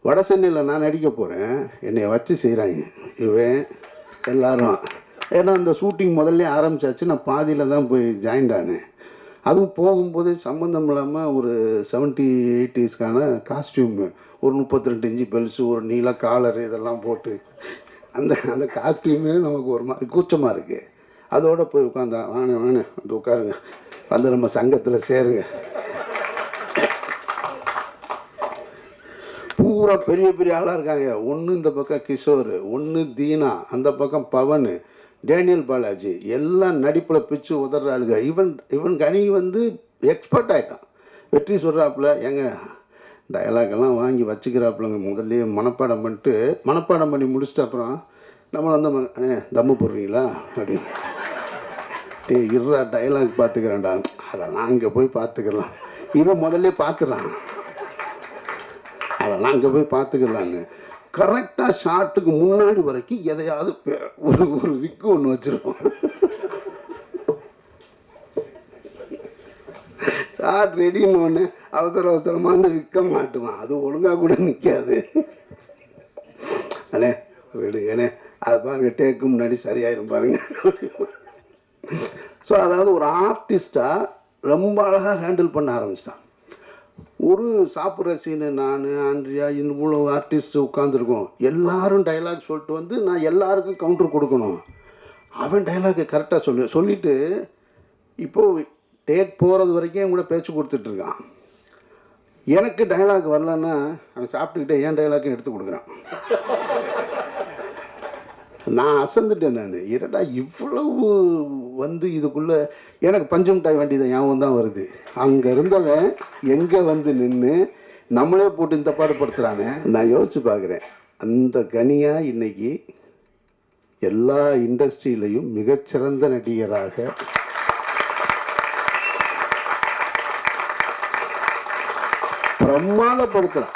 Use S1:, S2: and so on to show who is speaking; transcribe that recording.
S1: வட சென்னையில் நான் நடிக்க போகிறேன், என்னை வச்சு செய்கிறாங்க இவன் எல்லாரும். ஏன்னா அந்த ஷூட்டிங் முதல்ல ஆரம்பித்தாச்சு, நான் பாதியில் தான் போய் ஜாயின்ட் ஆனேன். அதுவும் போகும்போது சம்மந்தம் இல்லாமல் ஒரு 70 80ஸ்க்கான காஸ்டியூமு, ஒரு 32 இன்ச்சு பெல்ஸு, ஒரு நீல காலரு, இதெல்லாம் போட்டு அந்த அந்த காஸ்டியூமே நமக்கு ஒரு மாதிரி கூச்சமாக இருக்குது. அதோடு போய் உட்காந்தா, வாங்க வாங்க வந்து உட்காருங்க, வந்து நம்ம சங்கத்தில் சேருங்க. பூரா பெரிய பெரிய ஆளாக இருக்காங்க. ஒன்று இந்த பக்கம் கிஷோர், ஒன்று தீனா, அந்த பக்கம் பவன், டேனியல் பாலாஜி, எல்லாம் நடிப்பில் பிச்சு உதற ஆளுங்க. இவன் கனி வந்து எக்ஸ்பர்ட் ஆகிட்டான். வெற்றி சொல்கிறாப்புல, எங்க டயலாக்கெல்லாம் வாங்கி வச்சுக்கிறாப்புலங்க. முதல்ல மனப்பாடம் பண்ணி முடிச்சுட்டு அப்புறம் நம்மளை வந்து தம்மு போடுறீங்களா அப்படின்னு, டே இருறா டயலாக் பார்த்துக்கிறேன்டா, அதெல்லாம் அங்கே போய் பார்த்துக்கலாம். இவன் முதல்ல பார்த்துறான், அதெல்லாம் அங்கே போய் பார்த்துக்கலான்னு கரெக்டாக ஷார்ட்டுக்கு முன்னாடி வரைக்கும் எதையாவது ஒரு விக்கு ஒன்று வச்சுருப்போம். ஷார்ட் ரெடின்னு ஒன்று அவசரமாக அந்த விற்க மாட்டுவான். அது ஒழுங்காக கூட நிற்காது. அண்ணே விடுங்கண்ணே, அது பாருங்க டேக்கு முன்னாடி சரியாயிரும் பாருங்க. ஸோ அதாவது ஒரு ஆர்டிஸ்டாக ரொம்ப அழகாக ஹேண்டில் பண்ண ஆரம்பிச்சிட்டான். ஒரு சாப்பிட்ற சீனு, நான் ஆண்ட்ரியா இவ்வளோ ஆர்டிஸ்ட் உட்காந்துருக்கோம், எல்லாரும் டைலாக் சொல்லிட்டு வந்து நான் எல்லாருக்கும் கவுண்டர் கொடுக்கணும். அவன் டைலாக்கு கரெக்டாக சொல்லிவிட்டு இப்போது டேக் போகிறது வரைக்கும் என் கூட பேச்சு கொடுத்துட்ருக்கான். எனக்கு டைலாக் வரலன்னா அவன் சாப்பிட்டுக்கிட்டே என் டைலாக்கும் எடுத்து கொடுக்குறான். நான் அசந்துட்டேன். நான் இரடா இவ்வளவு வந்து இதுக்குள்ளே எனக்கு பஞ்சமிட்டாய் வண்டி தான் ஞாபகம் தான் வருது. அங்கே இருந்தவன் எங்கே வந்து நின்று நம்மளே போட்டு இந்த பாடுபடுத்துகிறானே. நான் யோசிச்சு பார்க்குறேன், அந்த கனியாக இன்னைக்கு எல்லா இண்டஸ்ட்ரியிலையும் மிகச்சிறந்த நடிகராக பிரமாதப்படுத்துகிறான்.